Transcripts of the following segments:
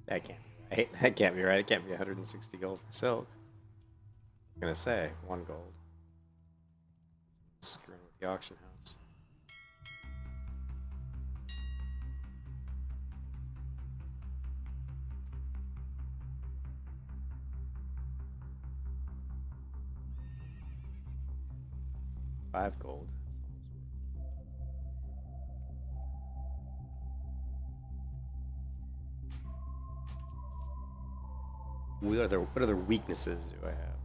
That can't be right. That can't be right. It can't be 160 gold for silk. I was gonna say 1 gold. Screwing with the auction house. $5 gold. What other weaknesses do I have?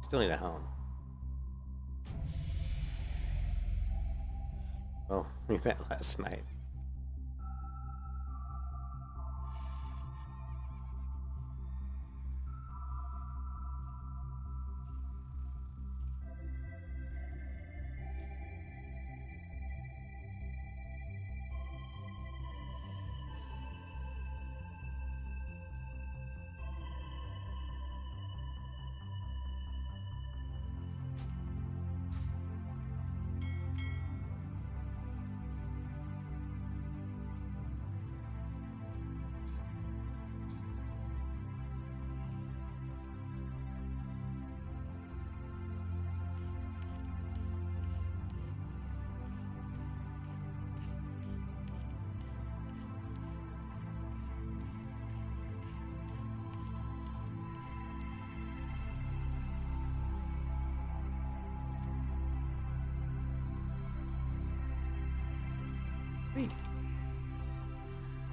Still need a helm. Oh, we met last night.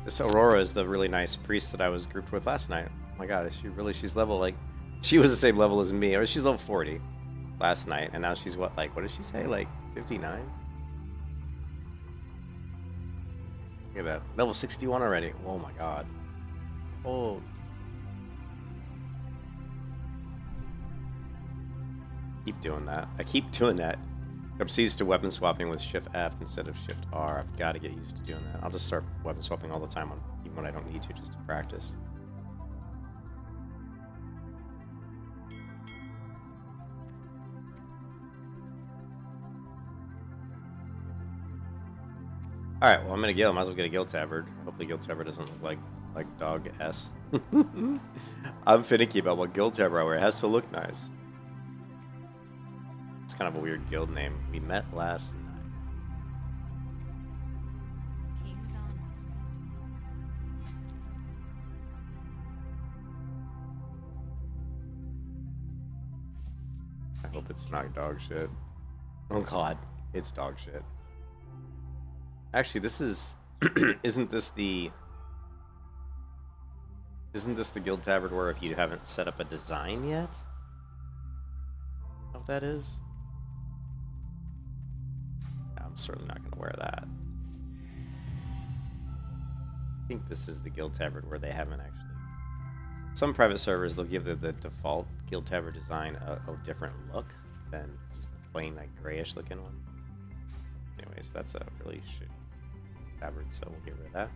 This Aurora is the really nice priest that I was grouped with last night. Oh my god, is she really? She's level like, she was the same level as me. Or she's level 40 last night, and now she's what? Like, what did she say? Like 59? Look at that, level 61 already. Oh my god. Oh. Keep doing that. I keep doing that. I'm used to weapon swapping with Shift F instead of Shift R. I've got to get used to doing that. I'll just start weapon swapping all the time, even when I don't need to, just to practice. Alright, well, I'm gonna guild. Might as well get a guild tabard. Hopefully guild tabard doesn't look like dog S. I'm finicky about what guild tabard I wear. It has to look nice. It's kind of a weird guild name. We met last night. I hope it's not dog shit. Oh god, it's dog shit. Actually, this is... isn't this the guild tabard where if you haven't set up a design yet? Know what that is? I'm certainly not going to wear that. I think this is the guild tabard where they haven't actually... Some private servers, they'll give the default guild tabard design a different look than just the plain, like, grayish looking one. Anyways, that's a really shitty tabard, so we'll get rid of that.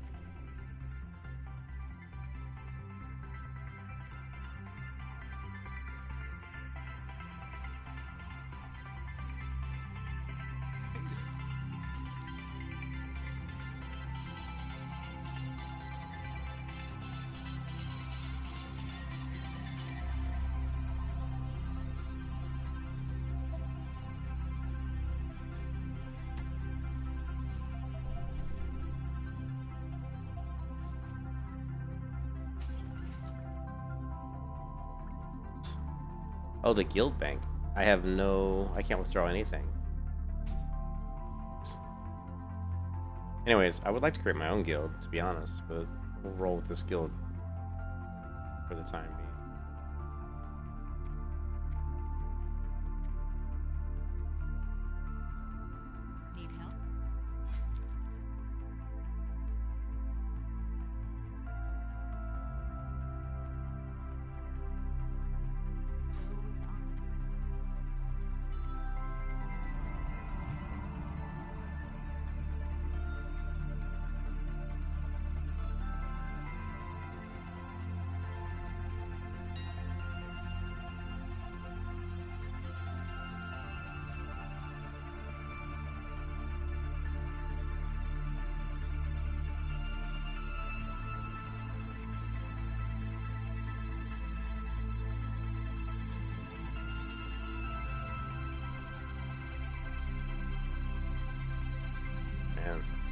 Oh, the guild bank. I can't withdraw anything. Anyways, I would like to create my own guild, to be honest, but we'll roll with this guild for the time being.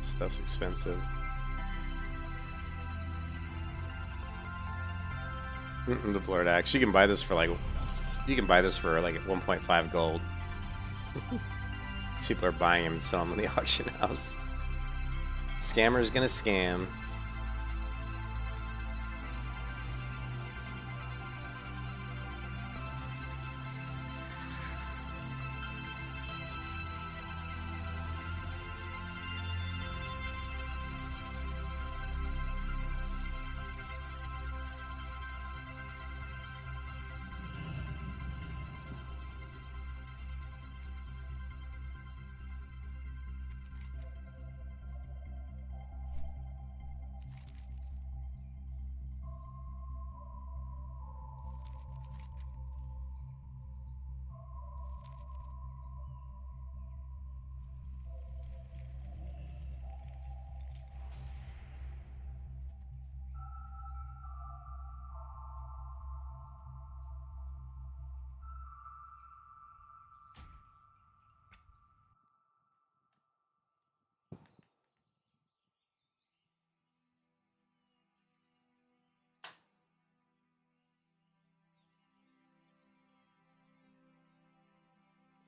Stuff's expensive. The blurred axe. You can buy this for like 1.5 gold. People are buying them and selling them in the auction house. Scammer's gonna scam.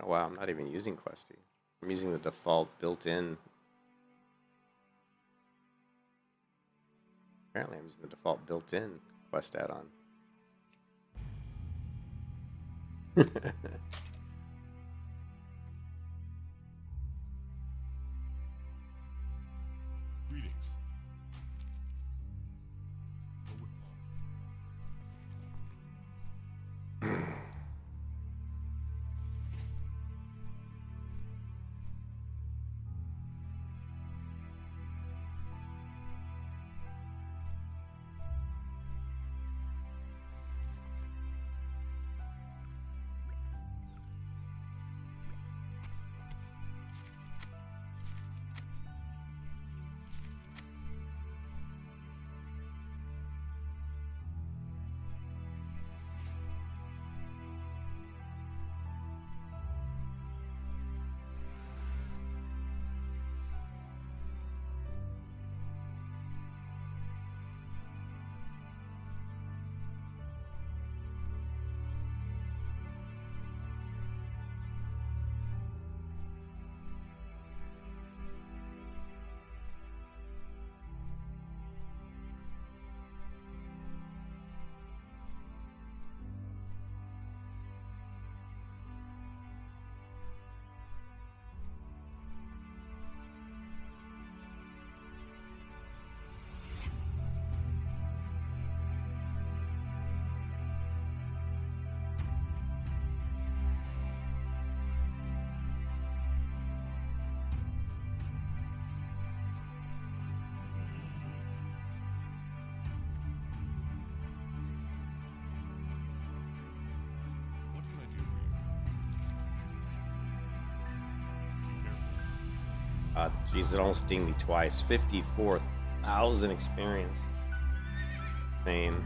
Oh wow, I'm not even using Questy. I'm using the default built-in. Apparently I'm using the default built-in Quest add-on. Greetings. What can I do for you? Jeez, it almost dinged me twice. 54,000 experience. Fame.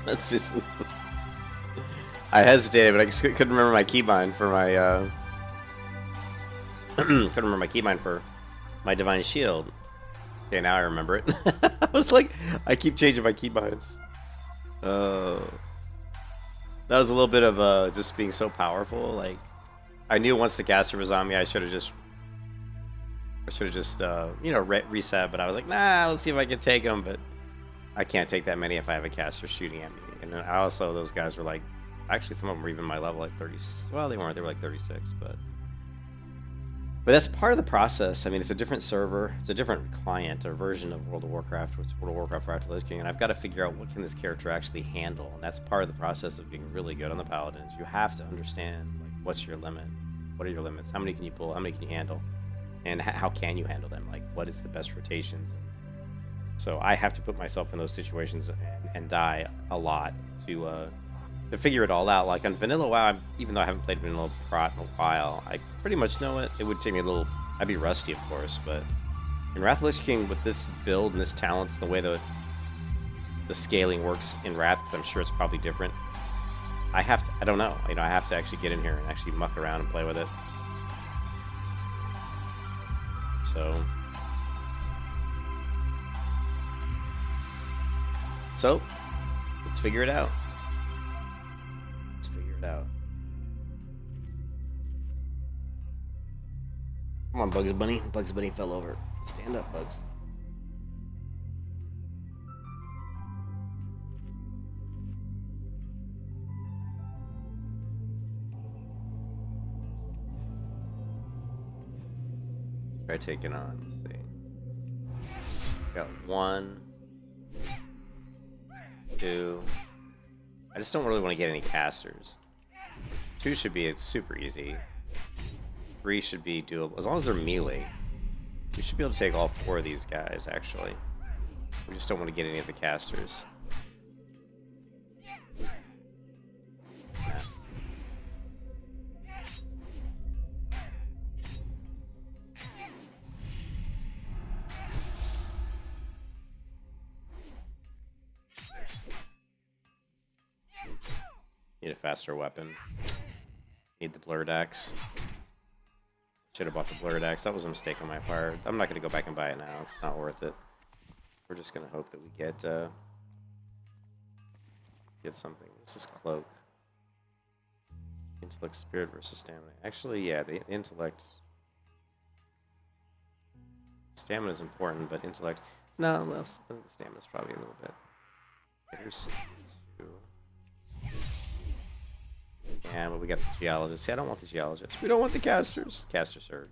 That's just. I hesitated, but I just couldn't remember my keybind for my. Couldn't remember my keybind for my Divine Shield. Okay, now I remember it. I was like, I keep changing my keybinds. That was a little bit of just being so powerful. Like, I knew once the caster was on me, I should have just you know, reset. But I was like, nah, let's see if I can take them. But I can't take that many if I have a caster shooting at me. And then also, those guys were like, actually, some of them were even my level, like 30. Well, they weren't. They were like 36, but that's part of the process. I mean, it's a different server, it's a different client or version of World of Warcraft, which is World of Warcraft Wrath of the Lich King, and I've got to figure out what can this character actually handle, and that's part of the process of being really good on the Paladins. You have to understand, like, what's your limit, what are your limits, how many can you pull, how many can you handle, and how can you handle them, like, what is the best rotations. So I have to put myself in those situations and die a lot to figure it all out. Like on Vanilla WoW, even though I haven't played Vanilla Prot in a while, I pretty much know it. It would take me a little. I'd be rusty, of course, but in Wrath of the Lich King, with this build and this talents, the way the scaling works in Wrath, because I'm sure it's probably different. I have to. I don't know. You know, I have to actually get in here and actually muck around and play with it. So let's figure it out. Out. Come on, Bugs Bunny. Bugs Bunny fell over. Stand up, Bugs. Try taking on. Let's see. Got 1, 2. I just don't really want to get any casters. 2 should be super easy. 3 should be doable. As long as they're melee, we should be able to take all 4 of these guys, actually. We just don't want to get any of the casters. Yeah. Need a faster weapon. Need the blurred axe. Should have bought the blurred axe. That was a mistake on my part. I'm not going to go back and buy it now. It's not worth it. We're just going to hope that we get something. This is cloak. Intellect, spirit versus stamina. Actually, yeah, the intellect. Stamina is important, but intellect. No, well, the stamina is probably a little bit. Here's 2. Yeah, but we got the geologist. See, I don't want the geologist. We don't want the casters. Casters are.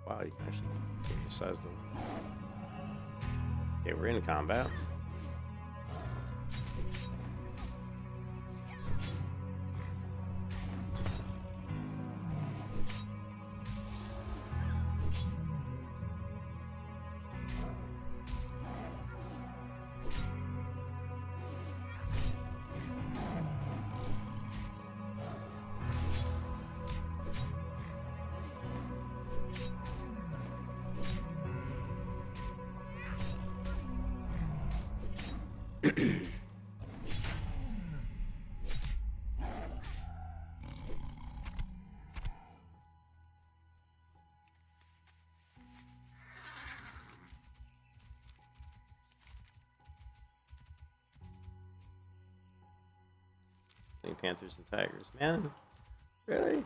Wow, you can actually change the size of them. Okay, we're in combat. Panthers and Tigers. Man, really?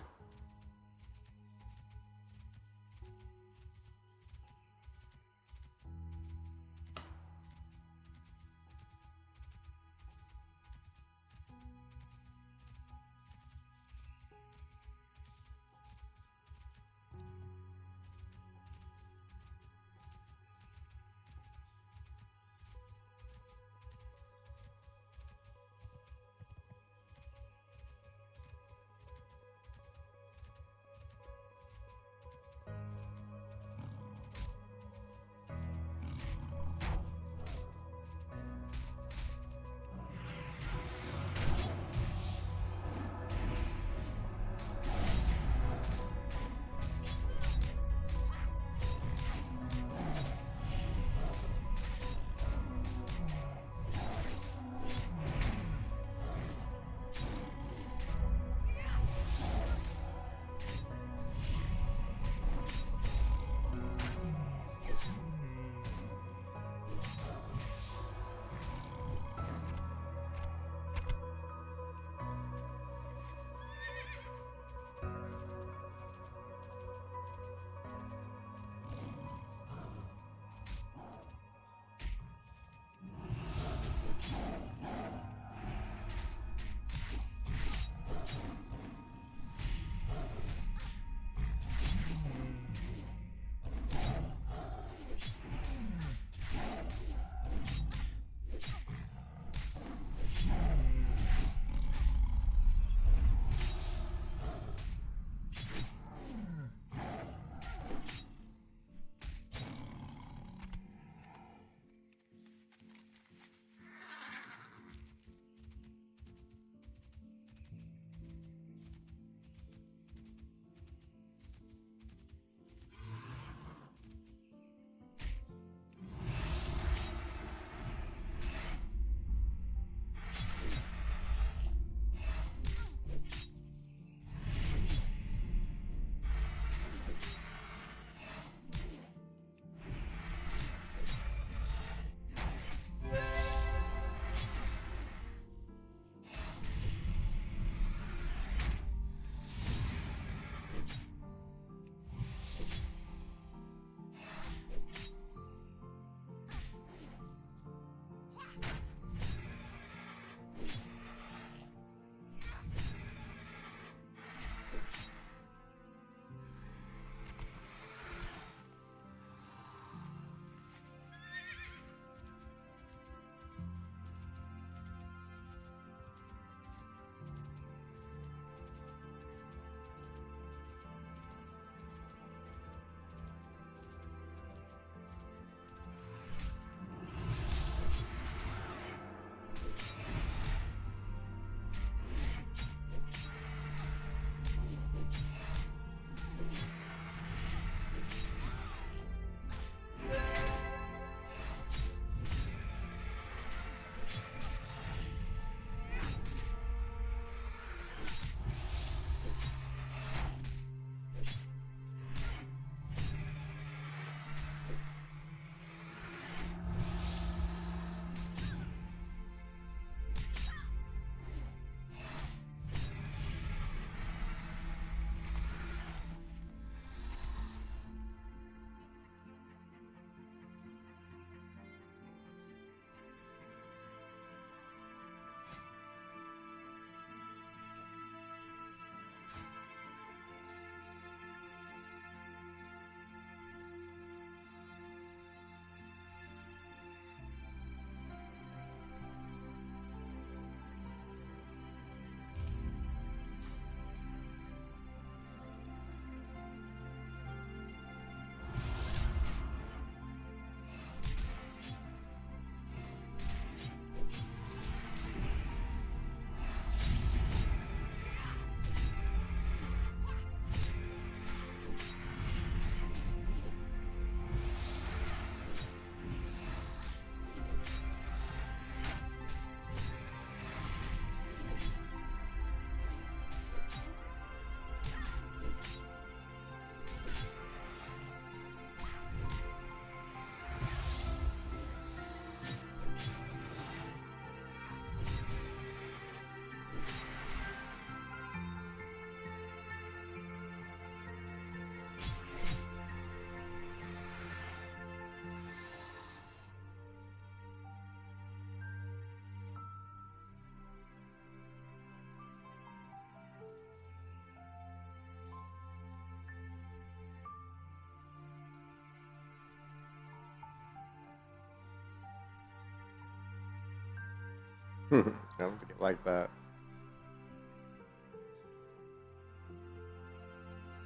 I don't think it like that.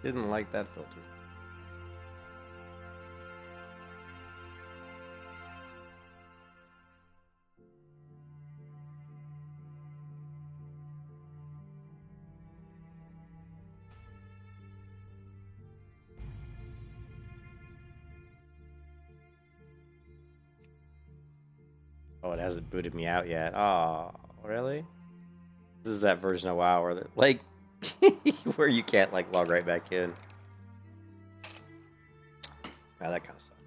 Didn't like that filter. Oh, it hasn't booted me out yet. Oh, really? This is that version of WoW where, like, where you can't like log right back in. Wow, that kind of sucks.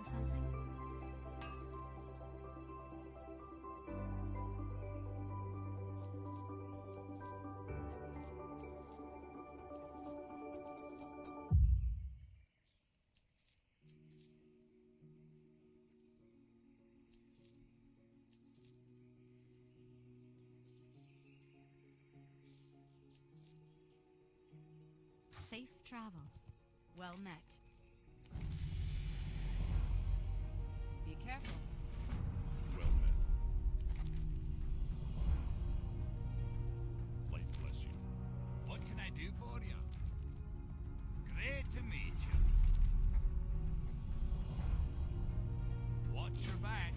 find something? Safe travels. Well met. Be careful. Well met. Light bless you. What can I do for you? Great to meet you. Watch your back.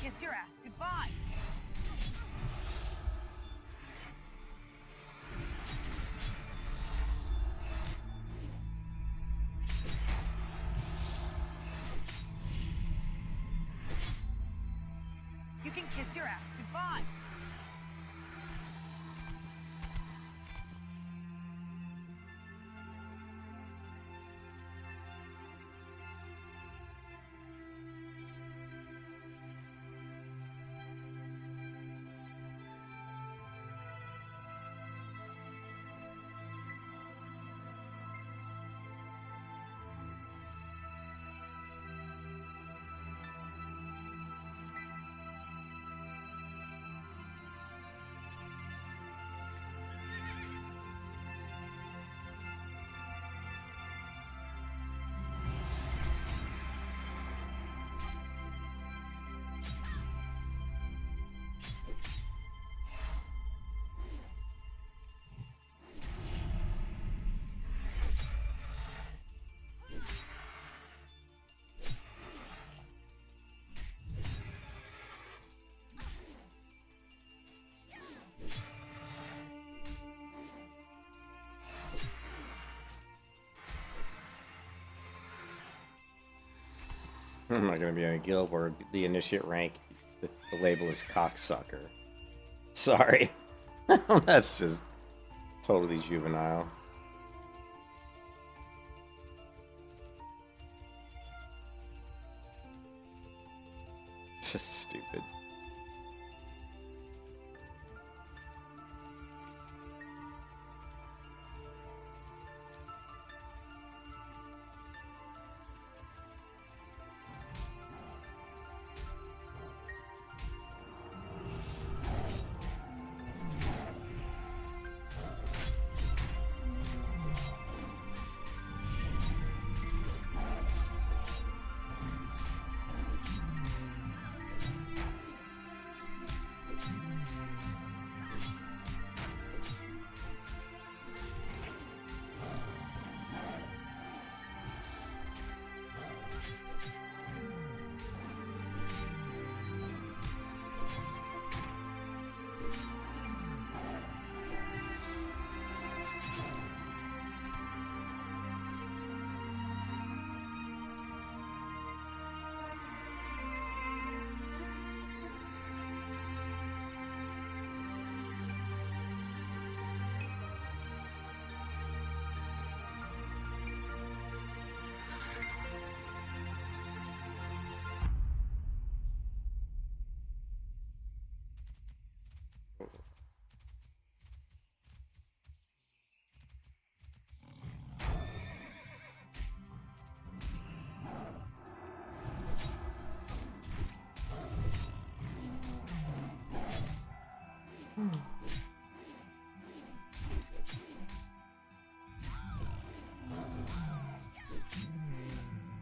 kiss your ass goodbye. You can kiss your ass goodbye. I'm not gonna be in a guild where the initiate rank, the label is cocksucker. Sorry. That's just totally juvenile. Just stupid.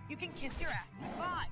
You can kiss your ass goodbye.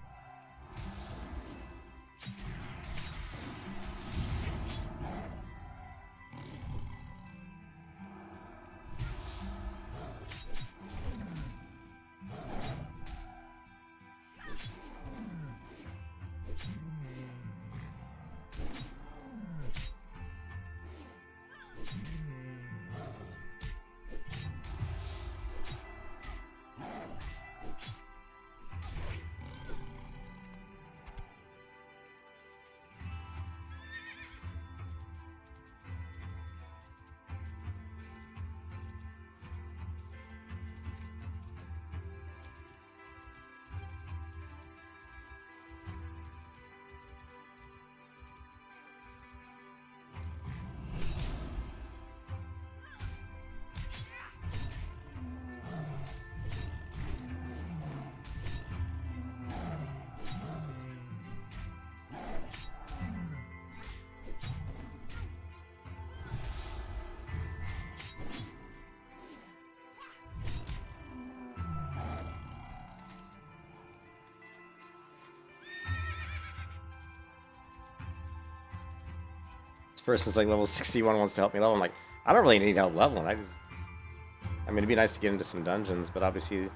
This person's like level 61, wants to help me level. I'm like, I don't really need help leveling. I mean, it'd be nice to get into some dungeons, but obviously,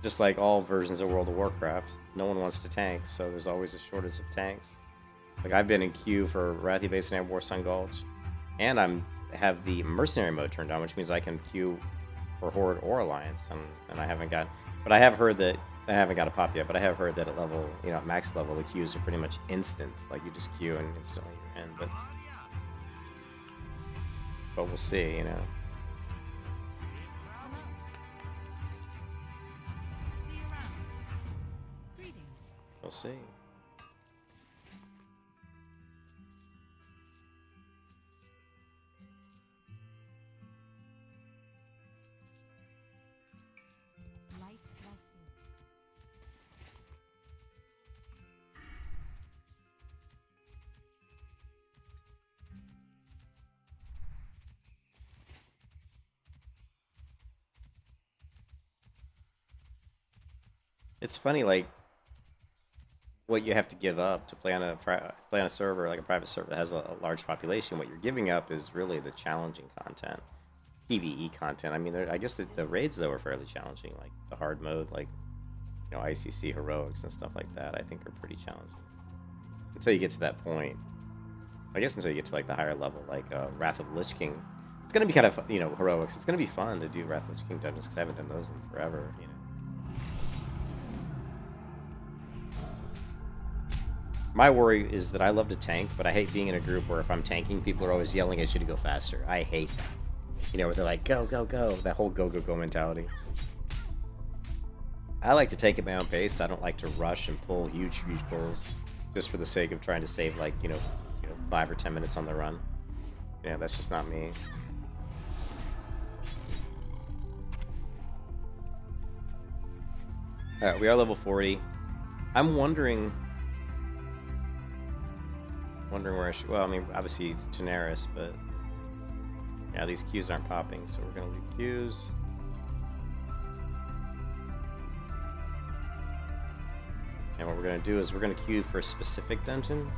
just like all versions of World of Warcraft, no one wants to tank, so there's always a shortage of tanks. Like I've been in queue for Wrathy Basin and War Sun Gulch, and have the mercenary mode turned on, which means I can queue for Horde or Alliance, and I haven't got. But I have heard that I haven't got a pop yet. But I have heard that at level, at max level, the queues are pretty much instant. Like you just queue and instantly you're in. But we'll see. Hello. See you around. Greetings. We'll see. Light bless you. It's funny, like what you have to give up to play on a server, like a private server that has a large population. What you're giving up is really the challenging content, PvE content. I mean, I guess the raids though are fairly challenging, like the hard mode, like ICC heroics and stuff like that. I think are pretty challenging until you get to that point. I guess until you get to like the higher level, like Wrath of Lich King. It's gonna be kind of heroics. It's gonna be fun to do Wrath of Lich King dungeons because I haven't done those in forever. My worry is that I love to tank, but I hate being in a group where if I'm tanking, people are always yelling at you to go faster. I hate that. Where they're like, go, go, go. That whole go, go, go mentality. I like to tank at my own pace. I don't like to rush and pull huge pulls just for the sake of trying to save 5 or 10 minutes on the run. Yeah, that's just not me. Alright, we are level 40. I'm wondering where I should. Well, I mean, obviously it's Daenerys, but yeah, these queues aren't popping, so we're gonna leave queues. And what we're gonna do is we're gonna queue for a specific dungeon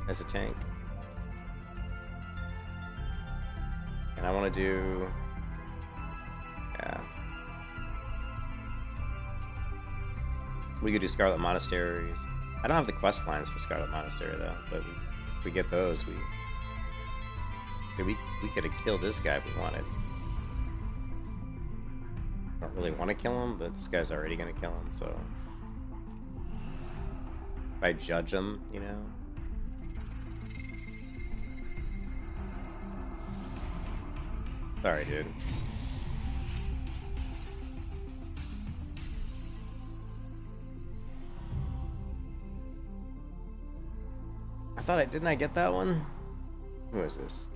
as a tank, and I want to do. Yeah. We could do Scarlet Monasteries. I don't have the quest lines for Scarlet Monastery though, but if we get those, we could have killed this guy if we wanted. I don't really want to kill him, but this guy's already gonna kill him, so if I judge him, Sorry, dude. Didn't I get that one? Who is this?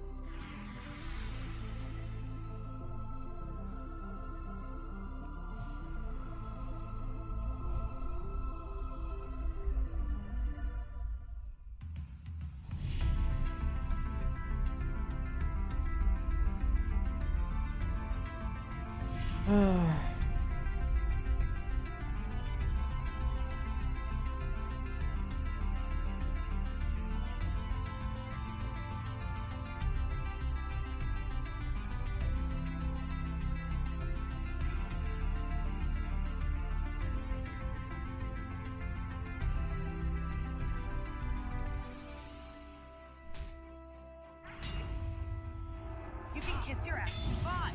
You can kiss your ass goodbye.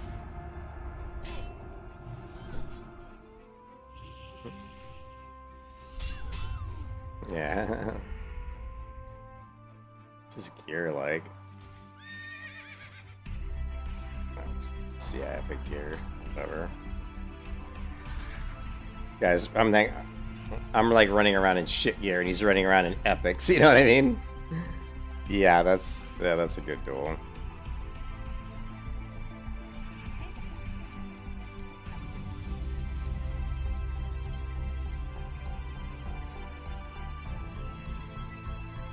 Yeah. This is gear like. Yeah, epic gear, whatever. Guys, I'm like running around in shit gear, and he's running around in epics. You know what I mean? Yeah, that's a good duel.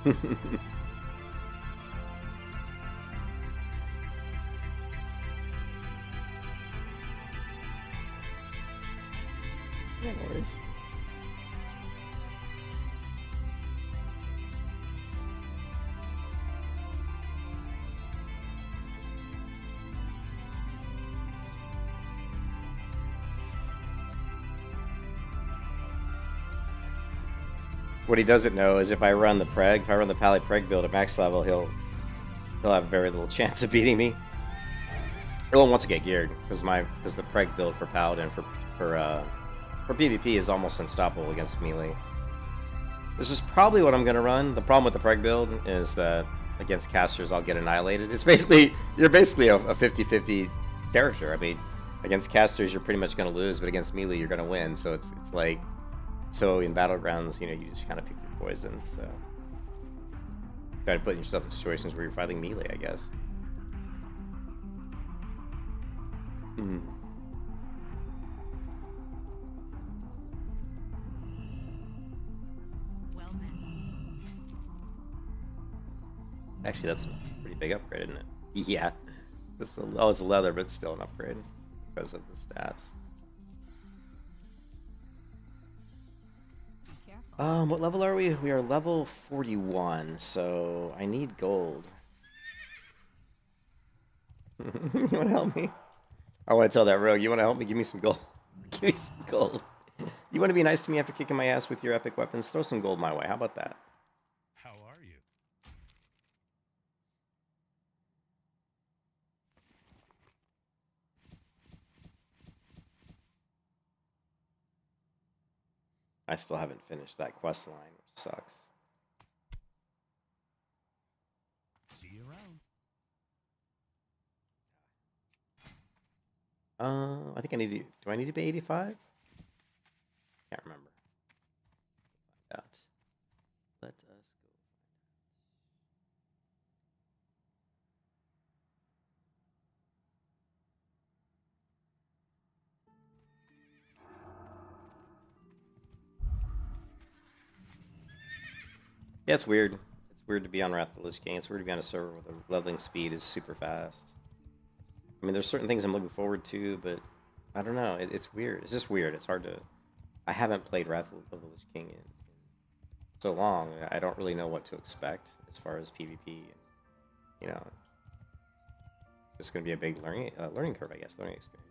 No worries. what he doesn't know is if I run the Pally Preg build at max level, he'll have very little chance of beating me. Well, once I get geared, because the Preg build for Paladin for PvP is almost unstoppable against melee. This is probably what I'm gonna run. The problem with the Preg build is that against casters I'll get annihilated. You're basically a 50-50 character. I mean, against casters you're pretty much gonna lose, but against melee you're gonna win. So it's like, so in battlegrounds, you know, you just kind of pick your poison. So try to put yourself in situations where you're fighting melee, I guess. Well met. Actually, that's a pretty big upgrade, isn't it? Yeah. It's leather, but it's still an upgrade because of the stats. Be careful. What level are we? We are level 41, so I need gold. You want to help me? I want to tell that rogue, you want to help me? Give me some gold. Give me some gold. You want to be nice to me after kicking my ass with your epic weapons? Throw some gold my way. How about that? How are you? I still haven't finished that quest line, which sucks. See you around. I think I need to. Do I need to be 85? Can't remember. Find out. Let us go. Yeah, it's weird. It's weird to be on Wrath of the Lich King. It's weird to be on a server where the leveling speed is super fast. I mean, there's certain things I'm looking forward to, but I don't know. It's weird. It's just weird. It's hard to. I haven't played Wrath of the Lich King in so long. I don't really know what to expect as far as PvP. And, you know, it's going to be a big learning curve, I guess, learning experience.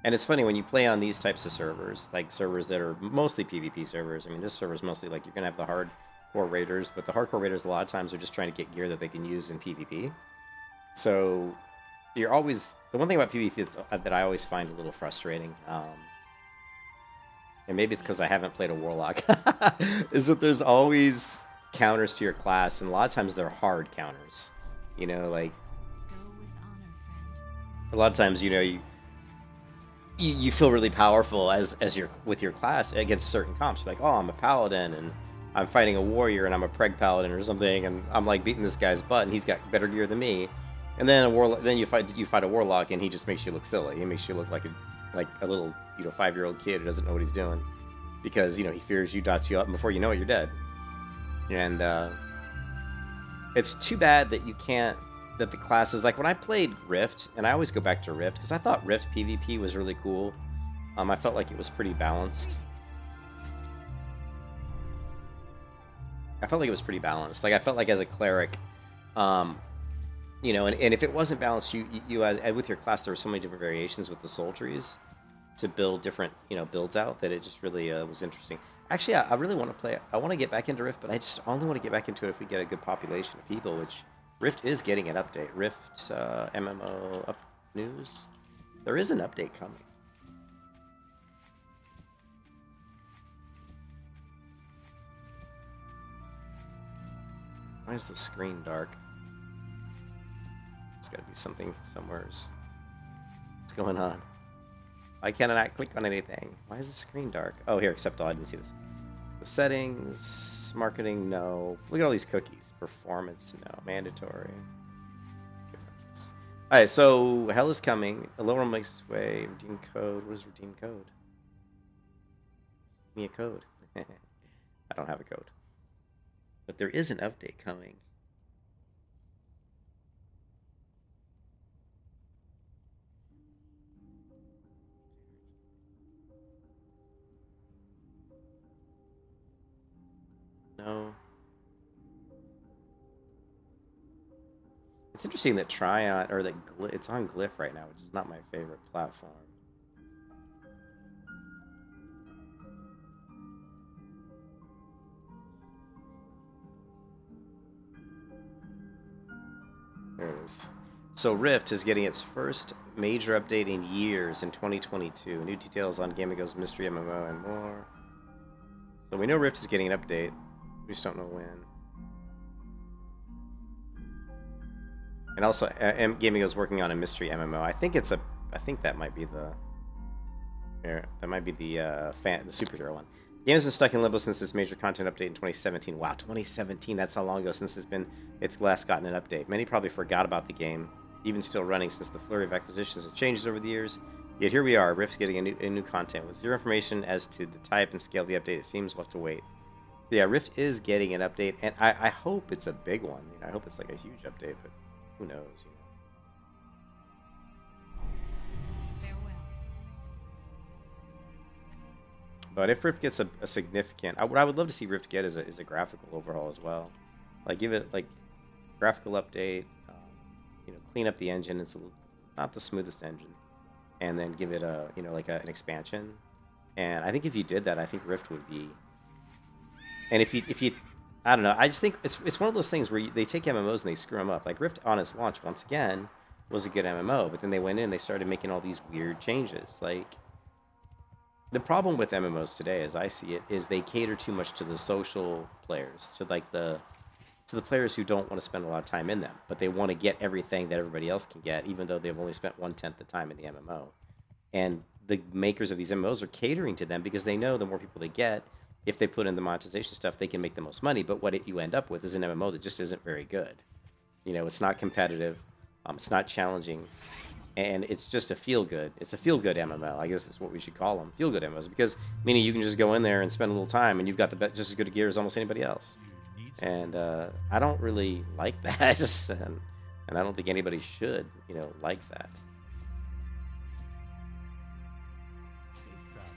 And it's funny when you play on these types of servers, like servers that are mostly PvP servers. I mean, this server is mostly like you're going to have the hardcore raiders, but the hardcore raiders a lot of times are just trying to get gear that they can use in PvP. So you're always, the one thing about PvP that I always find a little frustrating, and maybe it's because I haven't played a Warlock, is that there's always counters to your class, and a lot of times they're hard counters. You know, like, Go with honor, friend. a lot of times, you know, you feel really powerful as you're with your class against certain comps. You're like, oh, I'm a paladin and I'm fighting a warrior and I'm a preg paladin or something, and I'm like beating this guy's butt and he's got better gear than me. And then then you fight a warlock and he just makes you look silly. He makes you look like a little, you know, 5-year-old kid who doesn't know what he's doing because, you know, he fears you, dots you up, and before you know it, you're dead. And it's too bad that you can't. That the classes, like when I played Rift, and I always go back to Rift because I thought Rift PvP was really cool. I felt like it was pretty balanced. Like I felt like as a cleric, you know, and if it wasn't balanced, you as with your class, there were so many different variations with the soul trees to build different, you know, builds out that it just really was interesting. Actually, I really want to play. I want to get back into Rift, but I just only want to get back into it if we get a good population of people, which Rift is getting an update. Rift MMO up news. There is an update coming. Why is the screen dark? There's got to be something somewhere. What's going on? Why can't I not click on anything? Why is the screen dark? Oh, here, accept all. I didn't see this. The settings, marketing, no. Look at all these cookies. Performance, no. Mandatory. Alright, so hell is coming. A lower makes its way. Redeem code. What is redeem code? Give me a code. I don't have a code. But there is an update coming. No. It's interesting that Tryon or that it's on Glyph right now, which is not my favorite platform. There it is. So Rift is getting its first major update in years in 2022. New details on Game Go's Mystery MMO and more. So we know Rift is getting an update. We just don't know when. And also, Gaming Go's working on a mystery MMO. I think that might be the. That might be the the superhero one. The game has been stuck in limbo since its major content update in 2017. Wow, 2017. That's how long ago since it's last gotten an update. Many probably forgot about the game, even still running since the flurry of acquisitions and changes over the years. Yet here we are, Rift's getting a new content with zero information as to the type and scale of the update. It seems we'll have to wait. So yeah, Rift is getting an update, and I hope it's a big one. You know, I hope it's like a huge update, but who knows? You know. Farewell. But if Rift gets a significant, what I would love to see Rift get is a graphical overhaul as well. Like give it like graphical update, you know, clean up the engine. It's not the smoothest engine, and then give it a like an expansion. And I think if you did that, I think Rift would be. And if you, I don't know. I just think it's one of those things where they take MMOs and they screw them up. Like Rift on its launch once again was a good MMO, but then they went in, they started making all these weird changes. Like the problem with MMOs today, as I see it, is they cater too much to the social players, to the players who don't want to spend a lot of time in them, but they want to get everything that everybody else can get, even though they've only spent 1/10 the time in the MMO. And the makers of these MMOs are catering to them because they know the more people they get, if they put in the monetization stuff, they can make the most money. But what you end up with is an MMO that just isn't very good. You know, it's not competitive, it's not challenging, and it's just a feel-good. It's a feel-good MMO, I guess is what we should call them, feel-good MMOs, because meaning you can just go in there and spend a little time, and you've got just as good a gear as almost anybody else. And I don't really like that, and I don't think anybody should, you know, like that. Safe travel.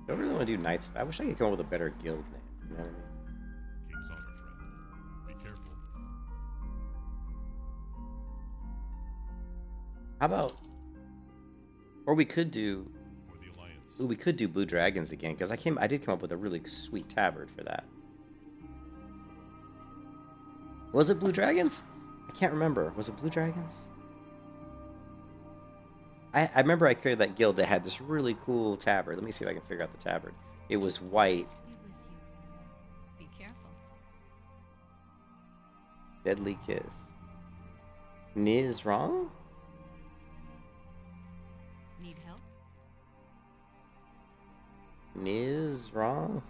I don't really want to do Knights. I wish I could come up with a better guild name. You know what I mean? King's honor, friend. Be careful. How about, or we could do, For the Alliance. ooh, we could do Blue Dragons again, because I did come up with a really sweet tabard for that. Was it Blue Dragons? I can't remember. Was it Blue Dragons? I remember I created that guild that had this really cool tabard. Let me see if I can figure out the tabard. It was white. Be with you. Be careful. Deadly Kiss. Niz wrong? Need help? Niz wrong?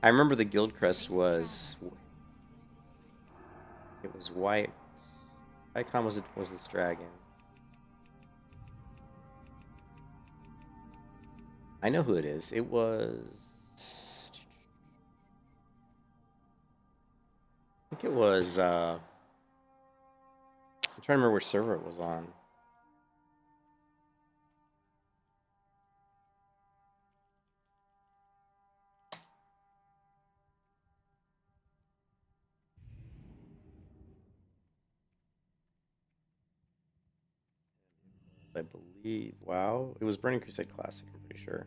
I remember the guild crest was... It was white. Icon was this dragon. I know who it is. It was... I think it was... I'm trying to remember which server it was on. I believe. Wow, it was Burning Crusade Classic. I'm pretty sure.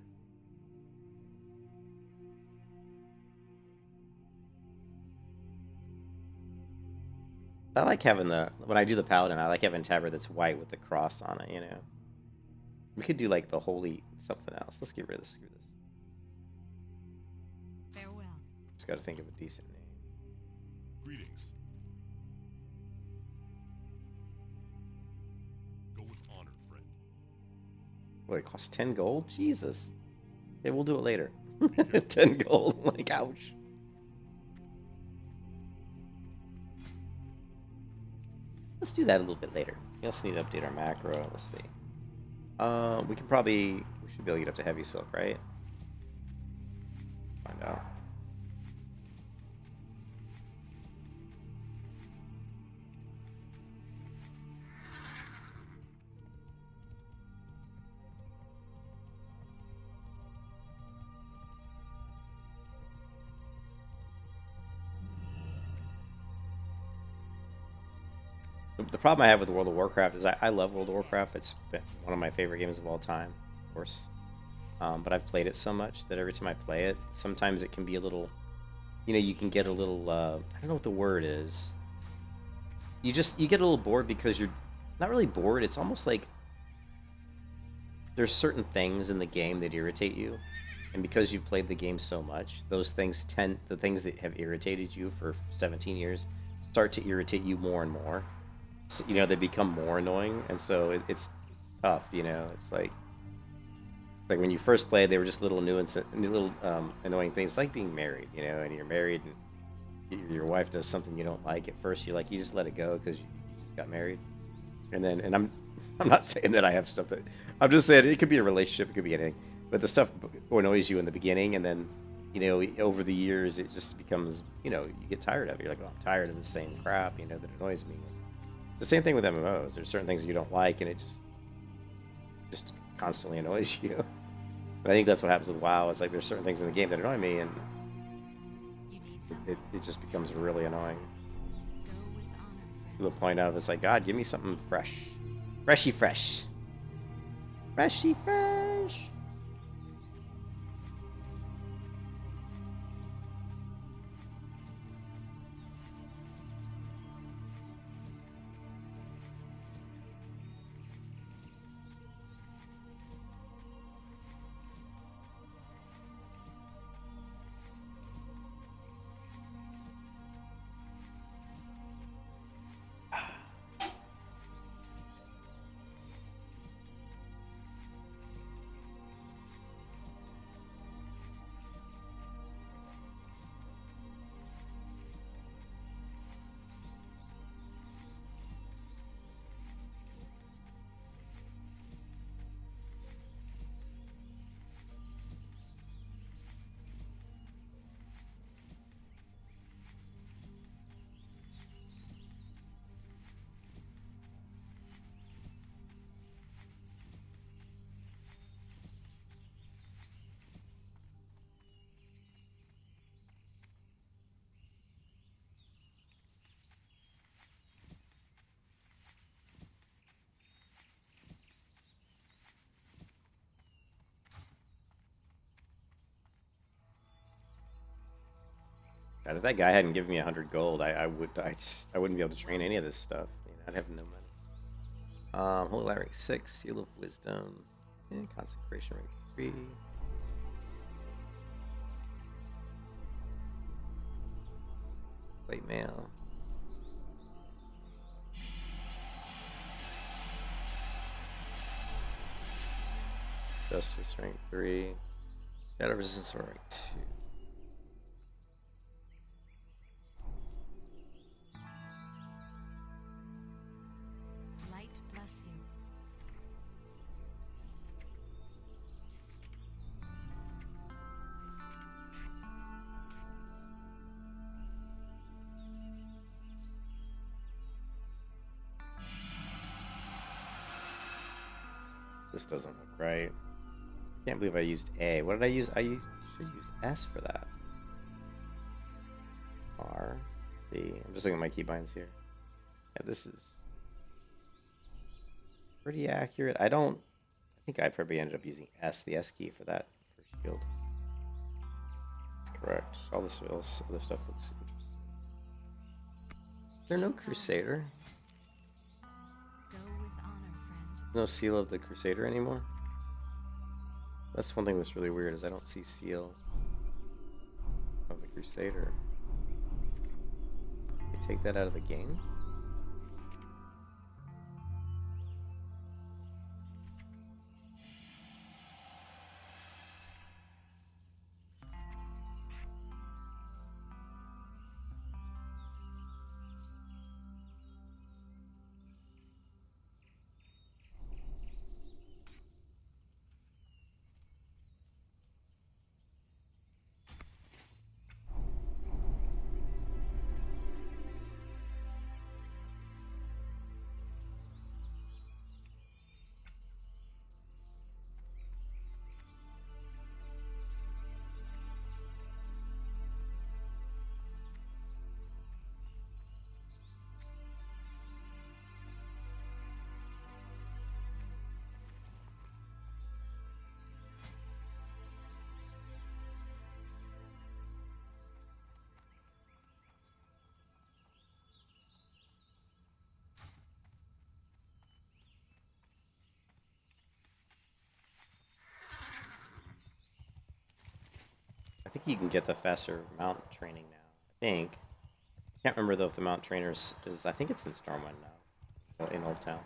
I like having when I do the paladin, I like having tabard that's white with the cross on it. You know, we could do like the holy something else. Let's get rid of this. Screw this. Farewell. Just got to think of a decent name. Greetings. Go with honor, friend. What, it costs 10 gold? Jesus. Okay, we'll do it later. careful. 10 gold. Like, ouch. Let's do that a little bit later. We also need to update our macro. Let's see. We should be able to get up to heavy silk, right? Find out. The problem I have with World of Warcraft is I love World of Warcraft. It's been one of my favorite games of all time, of course. But I've played it so much that every time I play it, sometimes it can be a little, you can get a little, I don't know what the word is. You get a little bored because you're not really bored. It's almost like there's certain things in the game that irritate you. And because you've played the game so much, the things that have irritated you for 17 years start to irritate you more and more. So, they become more annoying, and so it's tough. It's like when you first played, they were just little annoying things, like being married. And you're married, and your wife does something you don't like. At first, you just let it go because you just got married, and I'm not saying that I have stuff that I'm just saying it could be a relationship, it could be anything, but the stuff annoys you in the beginning, and then over the years it just becomes you get tired of it. You're like, oh, I'm tired of the same crap that annoys me. The same thing with MMOs. There's certain things you don't like, and it just constantly annoys you. But I think that's what happens with WoW. It's like there's certain things in the game that annoy me, and You need some. it just becomes really annoying. Go with honor, To the friend. point of it's like, God, give me something fresh. Freshy fresh. Freshy fresh. God, if that guy hadn't given me 100 gold, I wouldn't be able to train any of this stuff. I'd have no money. Holy Light rank 6, Seal of Wisdom, and Consecration rank 3. Plate mail. Justice rank 3. Shadow Resistance rank 2. Light bless you. This doesn't look right. Can't believe I used A. What did I use? Should use S for that. R. C. I'm just looking at my keybinds here. Yeah, this is. pretty accurate. I think I probably ended up using S, the S key for that for shield. That's correct. All this other stuff looks interesting. Is there no Crusader? Go with honor, friend. No seal of the Crusader anymore? That's one thing that's really weird is I don't see seal of the Crusader. They take that out of the game? I think you can get the faster mount training now. I think. Can't remember though if the mount trainers is. I think it's in Stormwind now. In Old Town.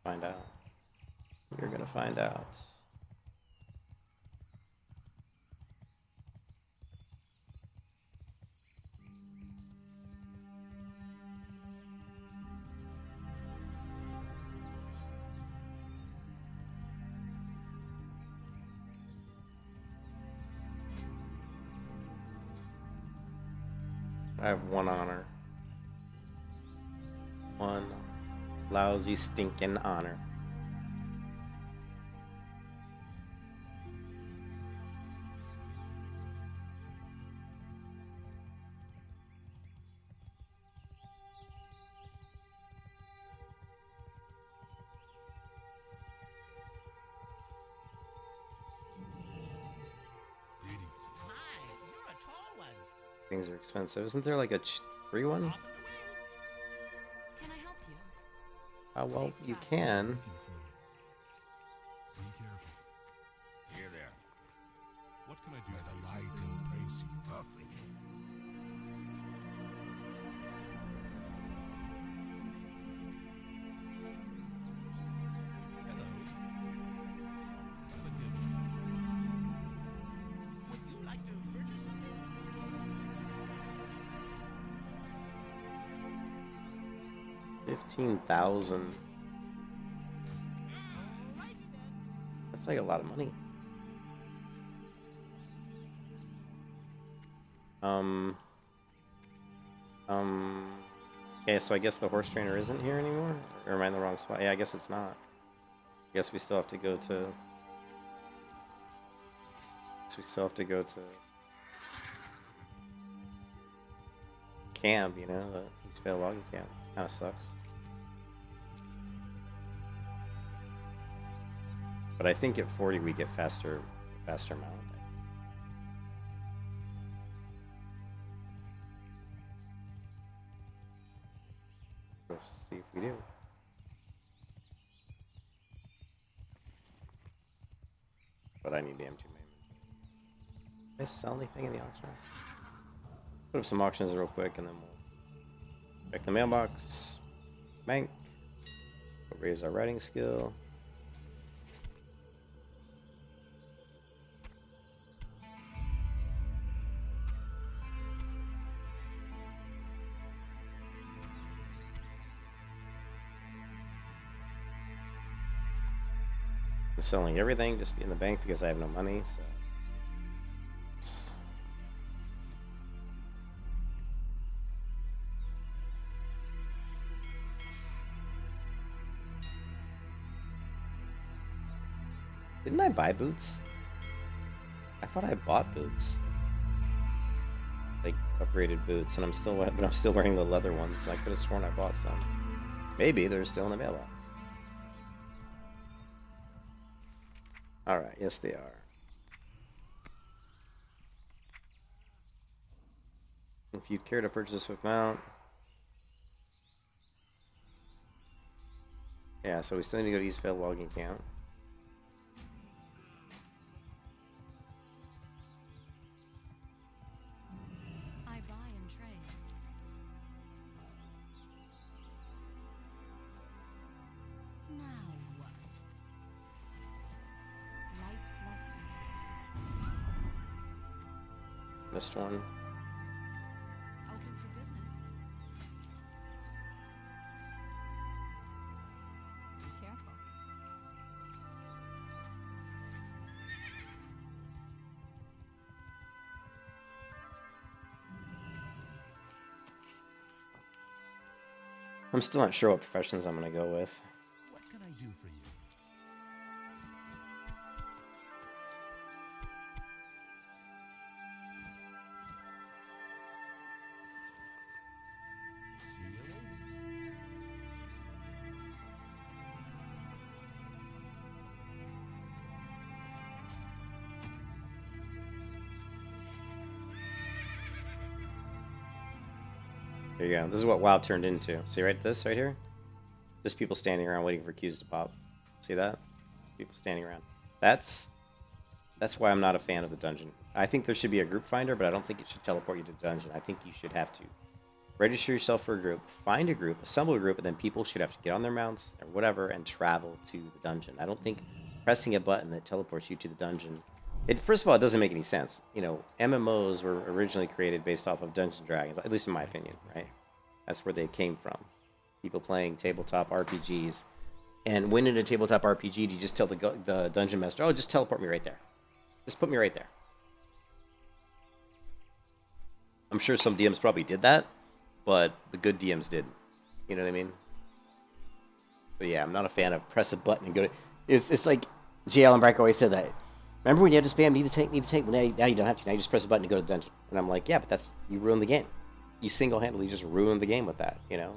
Find out. You're gonna find out. I have one honor. One lousy, stinking honor. Greetings. Hi, you're a tall one. Things are expensive. Isn't there like a free one? Off and away. Can I help you? Well, you can. Looking for you. Be careful. Here there. What can I do May for the you? light embrace you. Hello. Have a gift. Would you like to purchase something? 15,000. Alrighty then. That's like a lot of money. Okay, so I guess the horse trainer isn't here anymore? Or am I in the wrong spot? Yeah, I guess it's not. I guess we still have to go to... camp, you know, the East Vale logging camp. It kind of sucks. But I think at 40 we get faster mount. Let's see if we do. But I need to empty my inventory. Did I sell anything in the auction house? Put up some auctions real quick and then we'll check the mailbox. Bank. We'll raise our writing skill. I'm selling everything just in the bank because I have no money, so didn't I buy boots? I thought I bought boots. Like upgraded boots, and I'm still wearing the leather ones. I could have sworn I bought some. Maybe they're still in the mailbox. Alright, yes they are. If you care to purchase a Swift mount. Yeah, so we still need to go to Eastvale logging camp. I buy and trade. Now what? Light bless you. Missed one. Open for business. Be careful. I'm still not sure what professions I'm gonna go with. What can I do for you? See you later. There you go. This is what WoW turned into. See this right here? Just people standing around waiting for queues to pop. See that? Just people standing around. That's why I'm not a fan of the dungeon. I think there should be a group finder, but I don't think it should teleport you to the dungeon. I think you should have to register yourself for a group, find a group, assemble a group, and then people should have to get on their mounts or whatever and travel to the dungeon. I don't think pressing a button that teleports you to the dungeon. First of all, it doesn't make any sense. You know, MMOs were originally created based off of Dungeons and Dragons, at least in my opinion, right? That's where they came from. People playing tabletop RPGs. And when in a tabletop RPG, do you just tell the dungeon master, oh, just teleport me right there. Just put me right there. I'm sure some DMs probably did that, but the good DMs didn't. You know what I mean? But yeah, I'm not a fan of press a button and go to... It's like J. Allen Brack always said that. Remember when you had to spam need to take? Well, now you don't have to. Now you just press a button to go to the dungeon. And I'm like, yeah, but you ruined the game. You single-handedly just ruined the game with that, you know?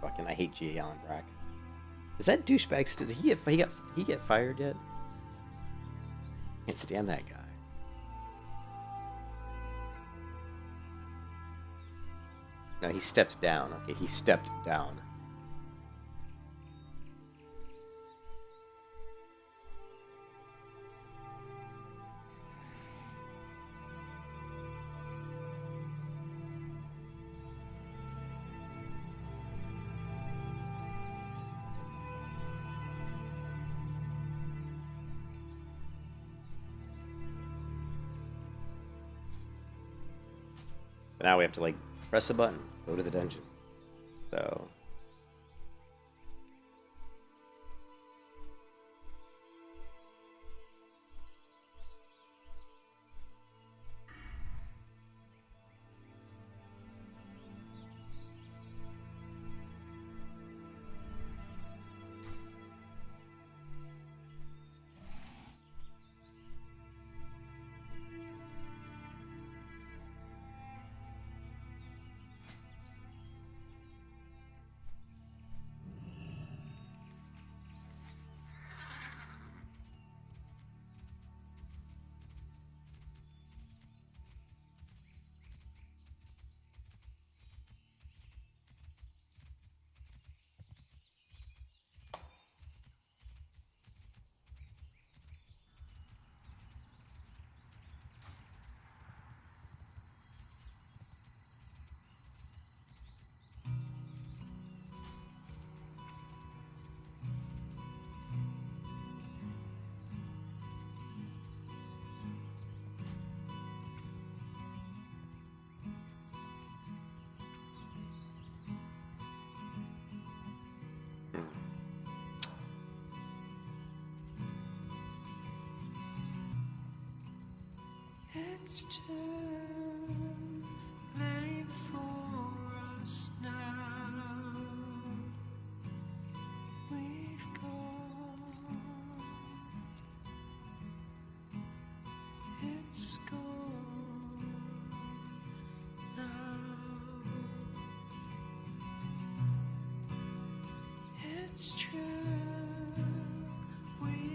Fucking, I hate J. Allen Brack. Is that douchebag still... Did he get fired yet? Can't stand that guy. No, he stepped down. Okay, he stepped down. But now we have to, like, press a button, go to the dungeon. So... It's too late for us now. We've gone. It's gone now. It's true. We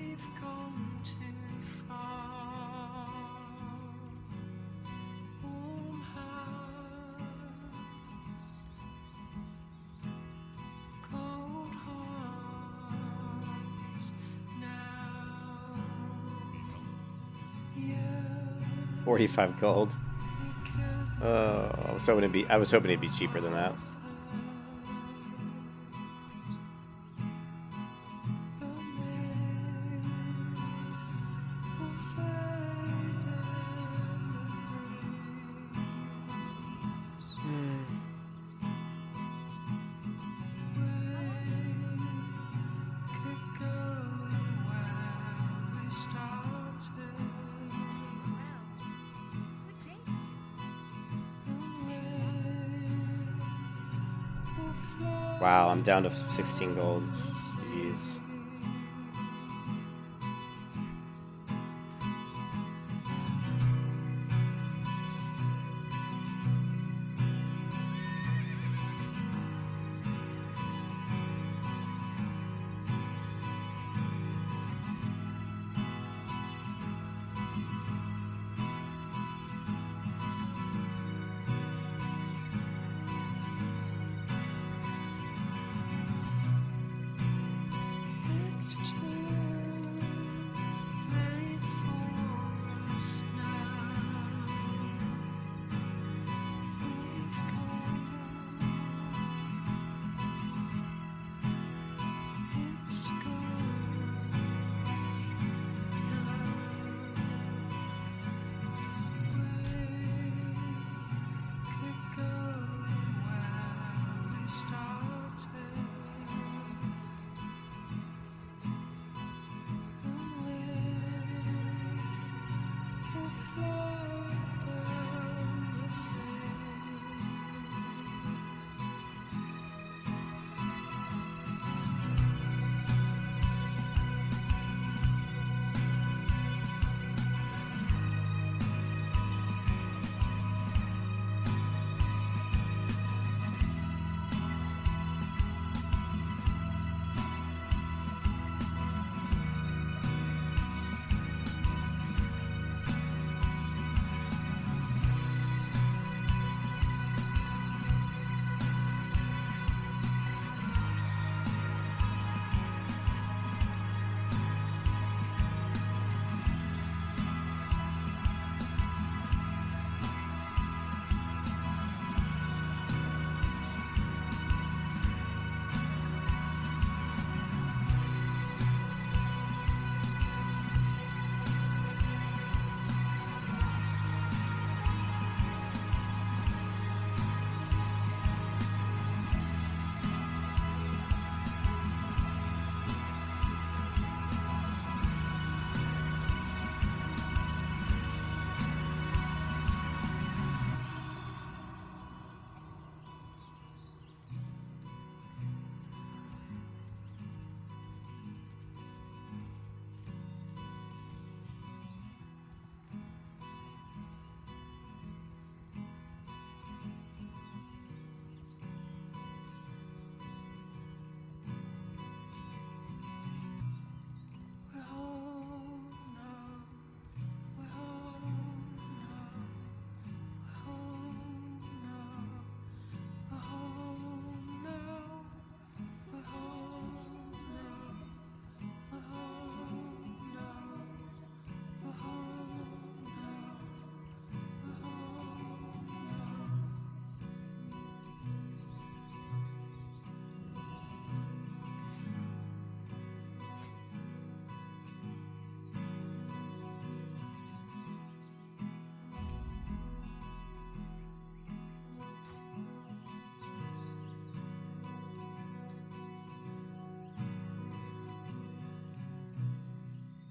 45 gold. I was hoping it'd be cheaper than that. Wow, I'm down to 16 gold. Jeez. It's too late for us now. We've gone. It's gone now. We could go where we started.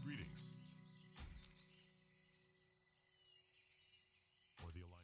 Greetings. For the Alliance.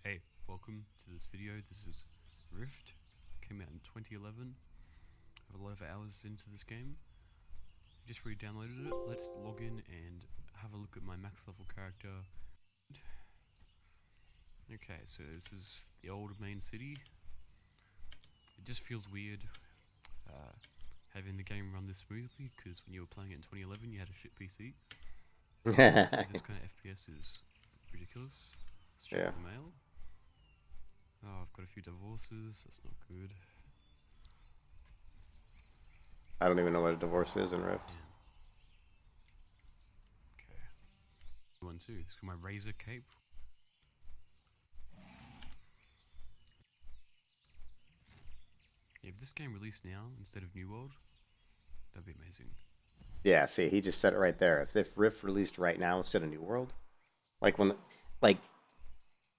Hey, welcome to this video. This is Rift came out in 2011. I have a lot of hours into this game. Just re-downloaded it. Let's log in and have a look at my max level character. Okay, so this is the old main city. It just feels weird having the game run this smoothly, because when you were playing it in 2011 you had a shit PC. So this kind of FPS is ridiculous. Let's check Yeah. the mail. Oh, I've got a few divorces, that's not good. I don't even know what a divorce is in Rift. Damn. Okay. One too. This is my razor cape. If this game released now instead of New World, that'd be amazing. Yeah, see, he just said it right there. If Rift released right now instead of New World, like when, like,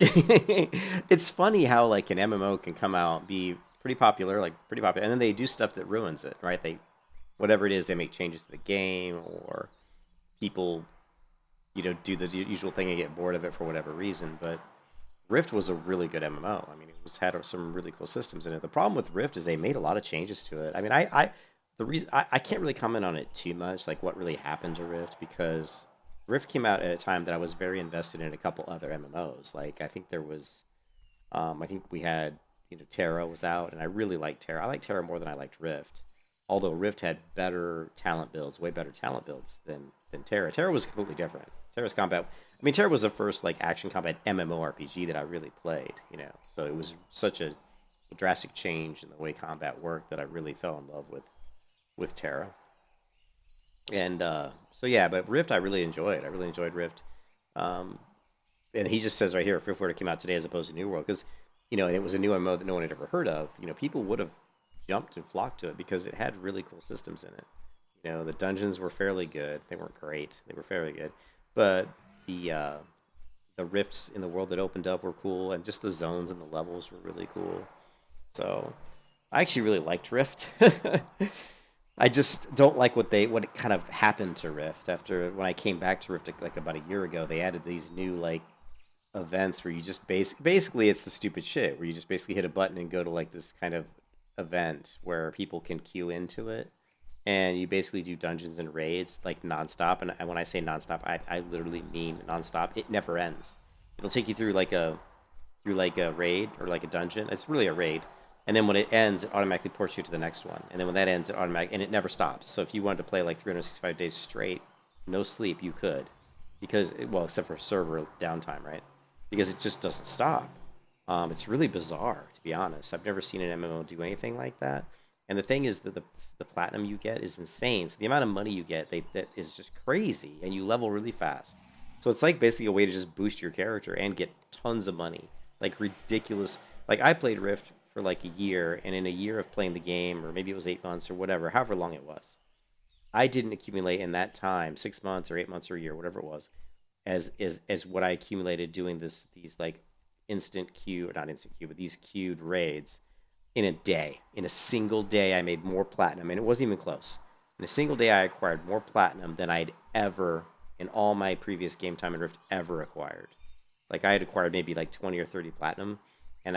it's funny how like an MMO can come out, be pretty popular, and then they do stuff that ruins it, right? Whatever it is, they make changes to the game, or people, do the usual thing and get bored of it for whatever reason. But Rift was a really good MMO. I mean, had some really cool systems in it. The problem with Rift is they made a lot of changes to it. I mean, I can't really comment on it too much, like what really happened to Rift, because Rift came out at a time that I was very invested in a couple other MMOs. Like, I think there was, I think we had, Terra was out, and I really liked Terra. I liked Terra more than I liked Rift. Although Rift had better talent builds, way better talent builds than Terra. Terra was completely different. Terra's combat, I mean, Terra was the first like action combat MMORPG that I really played, So it was such a drastic change in the way combat worked that I really fell in love with Terra. And so yeah, but Rift I really enjoyed. I really enjoyed Rift. And he just says right here, if Rift were to come out today as opposed to New World, because and it was a new MMO that no one had ever heard of, people would have jumped and flocked to it because it had really cool systems in it. The dungeons were fairly good. They weren't great. They were fairly good. But the rifts in the world that opened up were cool, and just the zones and the levels were really cool. So I actually really liked Rift. I just don't like what kind of happened to Rift after when I came back to Rift like about a year ago. They added these new like events where you just basically it's the stupid shit where you just basically hit a button and go to like this kind of event where people can queue into it, and you basically do dungeons and raids like nonstop. And when I say nonstop, I literally mean nonstop. It never ends. It'll take you through like a raid or like a dungeon. It's really a raid, and then when it ends, it automatically ports you to the next one. And then when that ends, and it never stops. So if you wanted to play like 365 days straight, no sleep, you could, because except for server downtime, right? Because it just doesn't stop. It's really bizarre, to be honest. I've never seen an MMO do anything like that. And the thing is that the platinum you get is insane. So the amount of money you get that is just crazy, and you level really fast. So it's like basically a way to just boost your character and get tons of money, like ridiculous. Like I played Rift for like a year, and in a year of playing the game, or maybe it was 8 months or whatever, however long it was, I didn't accumulate in that time 6 months or 8 months or a year, whatever it was, as what I accumulated doing these like instant queue, or not instant queue, but these queued raids in a day. In a single day, I made more platinum, and it wasn't even close. In a single day, I acquired more platinum than I'd ever, in all my previous game time in Rift, ever acquired. Like, I had acquired maybe like 20 or 30 platinum, and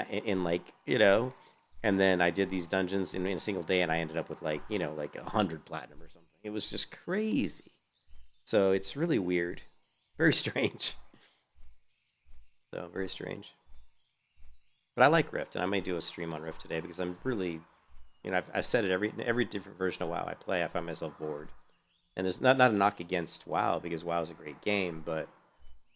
and then I did these dungeons in a single day, and I ended up with like 100 platinum or something. It was just crazy. So it's really weird. Very strange. So, very strange. But I like Rift, and I may do a stream on Rift today because I'm really, I've said it every different version of WoW I play, I find myself bored. And there's not a knock against WoW, because WoW is a great game, but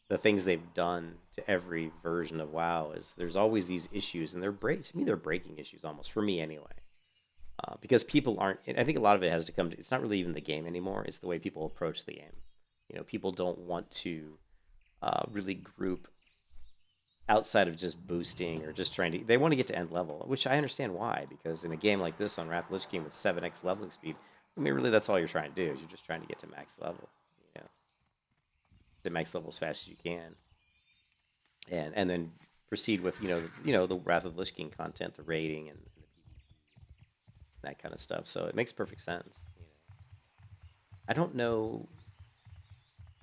the things they've done to every version of WoW is there's always these issues, and to me they're breaking issues almost, for me anyway. Because people aren't, I think a lot of it has to come to, it's not really even the game anymore, it's the way people approach the game. People don't want to really group outside of just boosting or just they want to get to end level, which I understand why, because in a game like this on Wrath of the Lich King with 7x leveling speed, I mean, really that's all you're trying to do, is you're just trying to get to max level, to max level as fast as you can, and then proceed with the Wrath of the Lich King content, the raiding and that kind of stuff. So it makes perfect sense. I don't know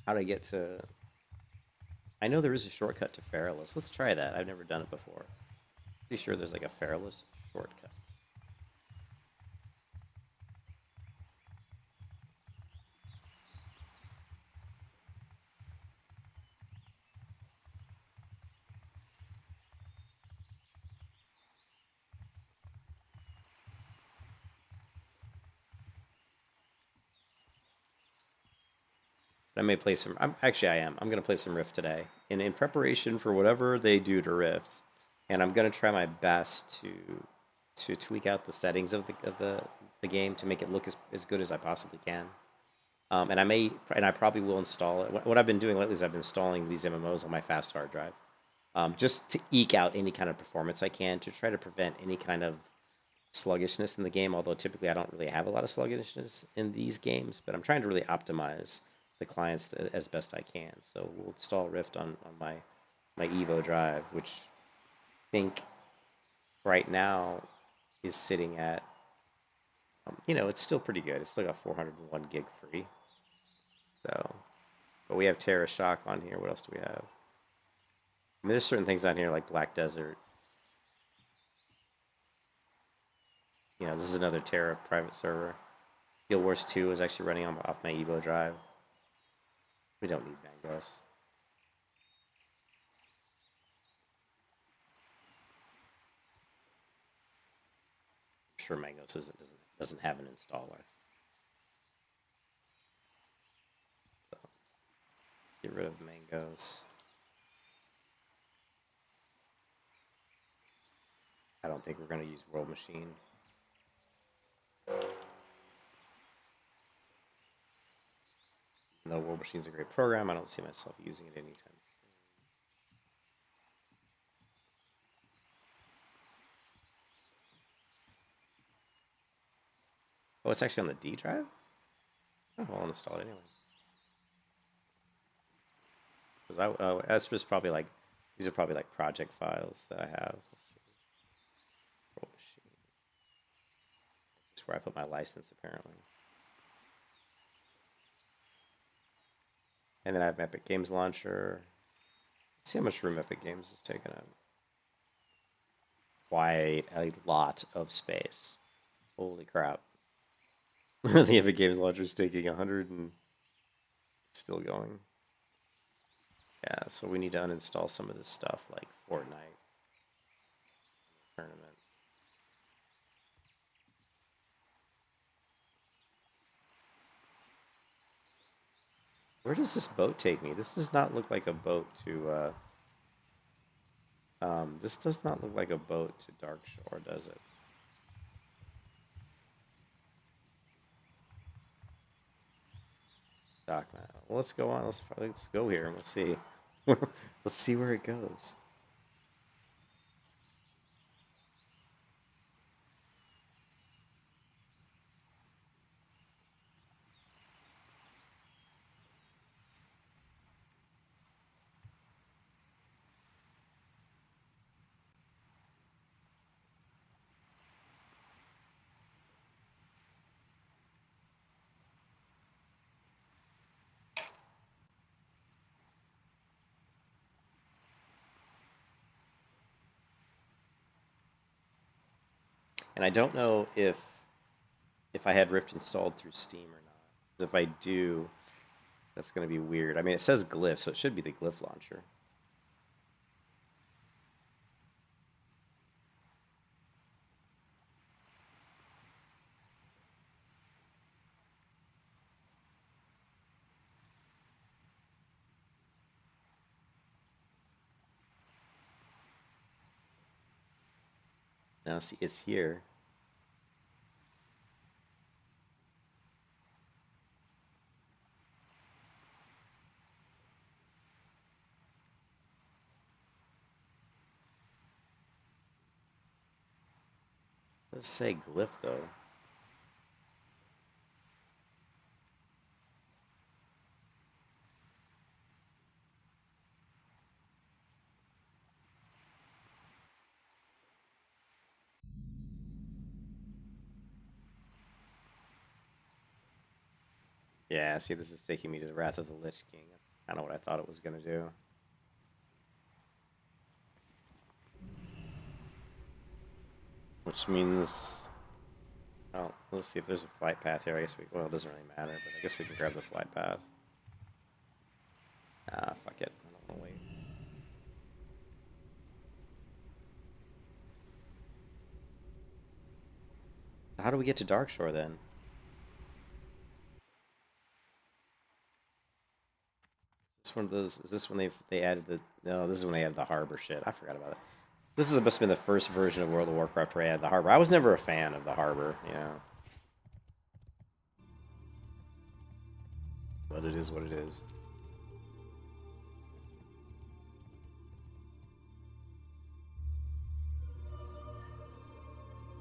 how to get to. I know there is a shortcut to Feralus. Let's try that. I've never done it before. Pretty sure there's like a Feralus shortcut. I may play some. Actually, I am. I'm gonna play some Rift today, and in preparation for whatever they do to Rift, and I'm gonna try my best to tweak out the settings of the game to make it look as good as I possibly can. And I probably will install it. What I've been doing lately is I've been installing these MMOs on my fast hard drive, just to eke out any kind of performance I can to try to prevent any kind of sluggishness in the game. Although typically I don't really have a lot of sluggishness in these games, but I'm trying to really optimize the clients as best I can. So we'll install Rift on my Evo drive, which I think right now is sitting at, it's still pretty good. It's still got 401 gig free. So, but we have Terra Shock on here. What else do we have? I mean, there's certain things on here like Black Desert. This is another Terra private server. Guild Wars 2 is actually running off my Evo drive. We don't need Mangos. I'm sure Mangos doesn't have an installer. So get rid of Mangos. I don't think we're going to use World Machine. No, World Machine's a great program. I don't see myself using it anytime soon. Oh, it's actually on the D drive? Oh, I'll install it anyway. Because that's just probably like, these are probably like project files that I have. Let's see. World Machine. That's where I put my license, apparently. And then I have Epic Games Launcher. Let's see how much room Epic Games is taking up. Quite a lot of space. Holy crap. The Epic Games Launcher is taking 100 and still going. Yeah, so we need to uninstall some of this stuff like Fortnite tournament. Where does this boat take me? This does not look like a boat to this does not look like a boat to Darkshore, does it? Dock now. Well, let's go on. Let's go here and we'll see. Let's see where it goes. And I don't know if I had Rift installed through Steam or not. 'Cause if I do, that's going to be weird. I mean, it says Glyph, so it should be the Glyph launcher. Now, see, it's here. Let's say Glyph, though. Yeah, see, this is taking me to the Wrath of the Lich King. That's kind of what I thought it was going to do. Which means... Oh, let's see if there's a flight path here. I guess well, it doesn't really matter, but I guess we can grab the flight path. Ah, fuck it. I don't want to wait. So how do we get to Darkshore, then? this one of those? Is this when they added the? No, this is when they added the harbor shit. I forgot about it. This is must have been the first version of World of Warcraft where I had the harbor. I was never a fan of the harbor, you know. But it is what it is.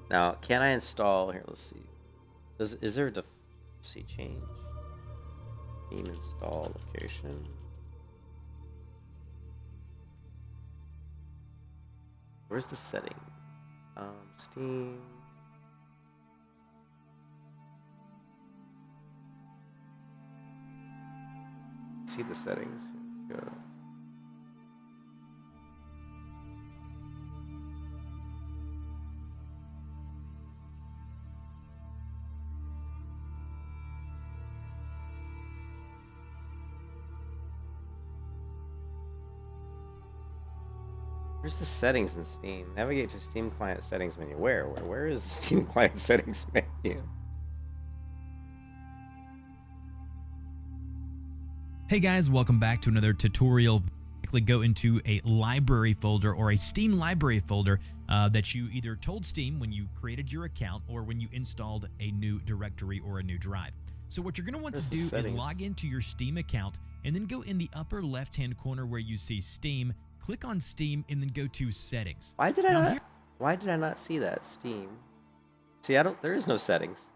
Now, can I install here? Let's see. Is there a let's see change? Steam install location. Where's the setting? Steam. See the settings. Let's go. Where's the settings in Steam? Navigate to Steam Client Settings menu. Where is the Steam Client Settings menu? Hey guys, welcome back to another tutorial. Go into a library folder or a Steam library folder that you either told Steam when you created your account or when you installed a new directory or a new drive. So what you're going to want to do is log into your Steam account and then go in the upper left-hand corner where you see Steam. Click on Steam and then go to Settings. Why did I not see that? Steam. See, there is no settings.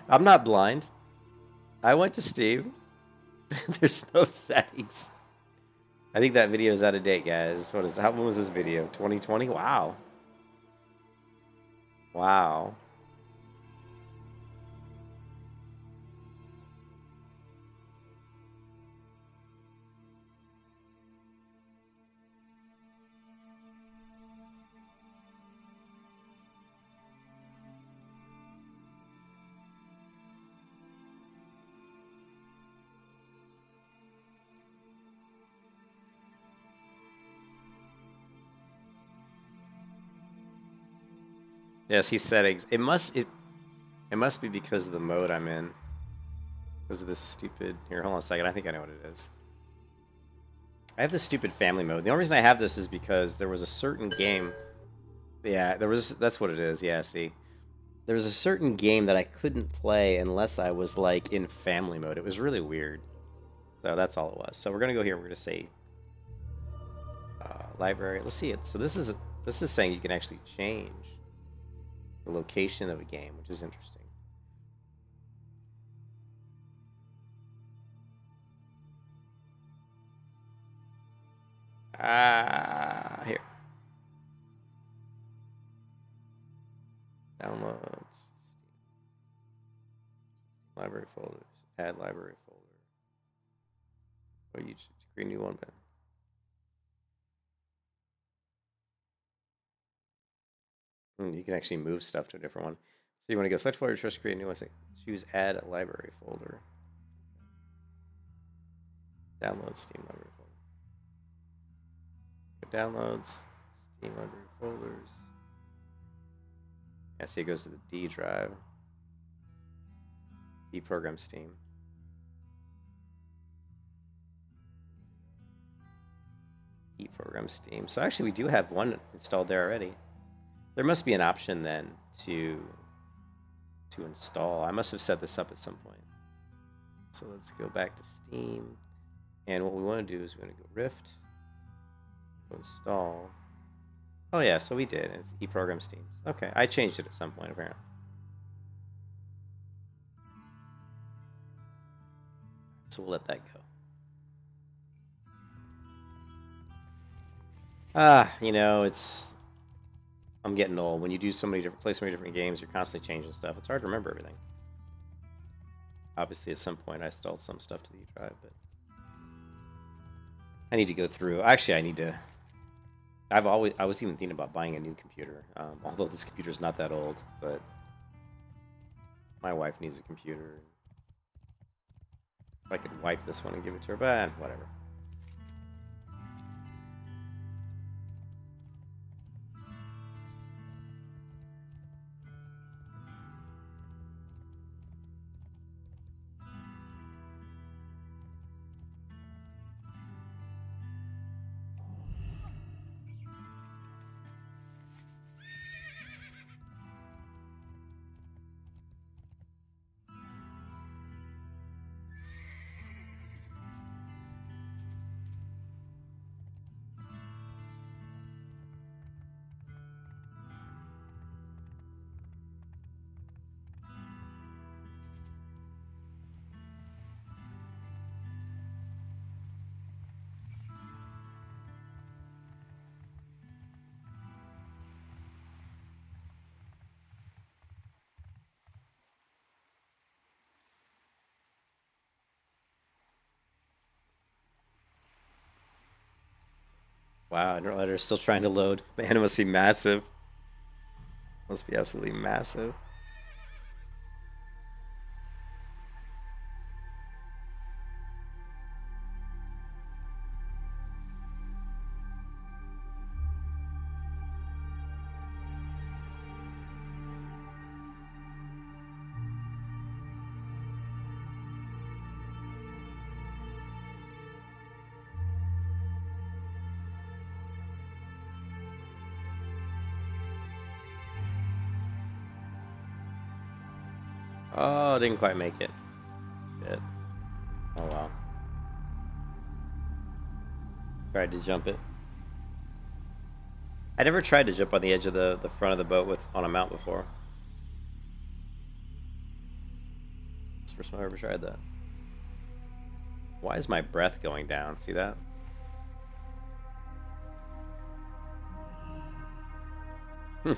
I'm not blind. I went to Steam. There's no settings. I think that video is out of date, guys. When was this video? 2020? Wow. Wow. Yeah, see settings. It must be because of the mode I'm in. Because of this stupid. Here, hold on a second. I think I know what it is. I have this stupid family mode. The only reason I have this is because there was a certain game. Yeah, that's what it is. Yeah, see. There was a certain game that I couldn't play unless I was like in family mode. It was really weird. So that's all it was. So we're gonna go here. We're gonna say library. Let's see it. So this is saying you can actually change the location of a game, which is interesting. Here. Downloads. Library folders. Add library folder. Or you just create a new one, but you can actually move stuff to a different one. So you want to go select folder, choose create a new one. Choose add a library folder. Download Steam library folder. Downloads Steam library folders. Yeah, see it goes to the D drive. Deprogram Steam. Deprogram Steam. So actually we do have one installed there already. There must be an option then to install. I must have set this up at some point. So let's go back to Steam. And what we want to do is we want to go Rift. Go install. Oh yeah, so we did. It's eProgram Steam. Okay, I changed it at some point apparently. So we'll let that go. You know, I'm getting old. When you play so many different games, you're constantly changing stuff. It's hard to remember everything. Obviously, at some point, I installed some stuff to the drive, but I need to go through. Actually, I need to. I was even thinking about buying a new computer. Although this computer is not that old, but my wife needs a computer. If I could wipe this one and give it to her, but whatever. Wow, Internet Letter is still trying to load. Man, it must be massive. Must be absolutely massive. Oh, didn't quite make it. Shit. Oh well. Tried to jump it. I never tried to jump on the edge of the front of the boat with on a mount before. It's the first time I ever tried that. Why is my breath going down? See that? Hmm.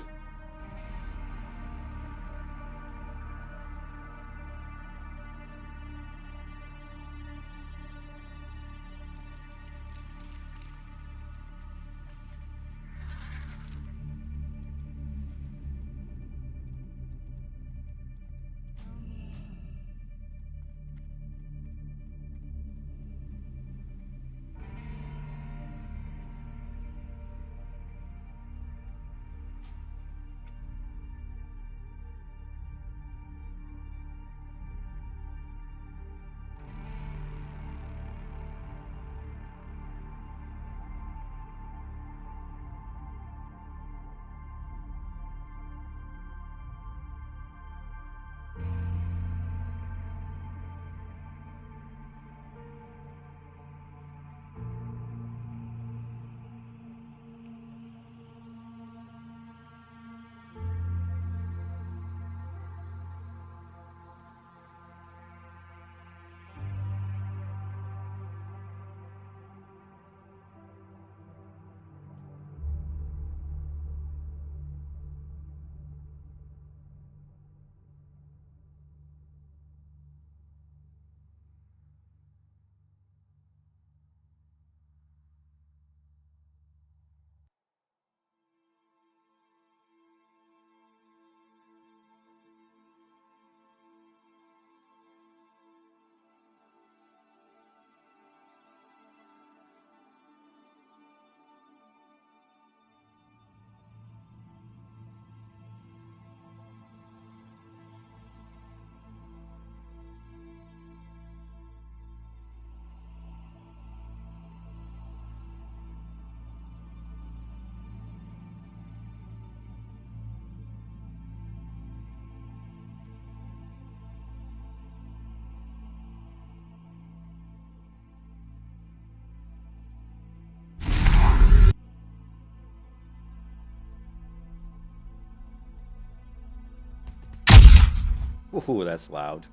Ooh, that's loud.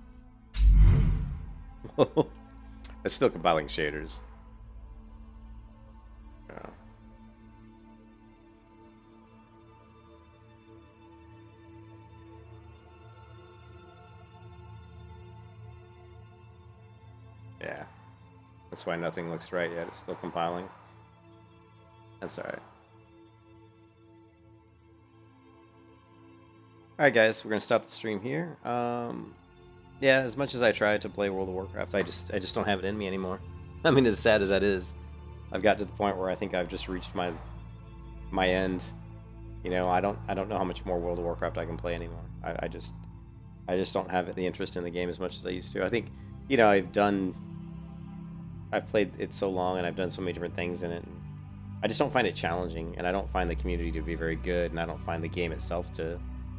It's still compiling shaders. Oh. Yeah. That's why nothing looks right yet. It's still compiling. That's alright. Alright guys, we're gonna stop the stream here. Yeah, as much as I try to play World of Warcraft, I just don't have it in me anymore. I mean, as sad as that is, I've got to the point where I think I've just reached my end. You know, I don't know how much more World of Warcraft I can play anymore. I just don't have the interest in the game as much as I used to. I think, you know, I've played it so long and I've done so many different things in it. And I just don't find it challenging, and I don't find the community to be very good, and I don't find the game itself to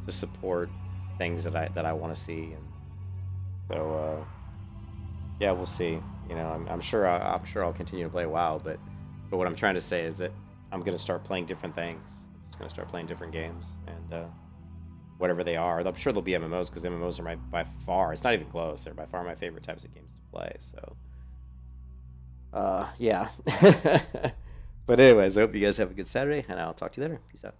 support things that I want to see. And so yeah, we'll see. You know, I'm sure I'll continue to play WoW, but what I'm trying to say is that I'm gonna start playing different things. I'm just gonna start playing different games, and whatever they are. I'm sure there'll be MMOs, because MMOs are by far, it's not even close, they're by far my favorite types of games to play. So yeah. But anyways, I hope you guys have a good Saturday, and I'll talk to you later. Peace out.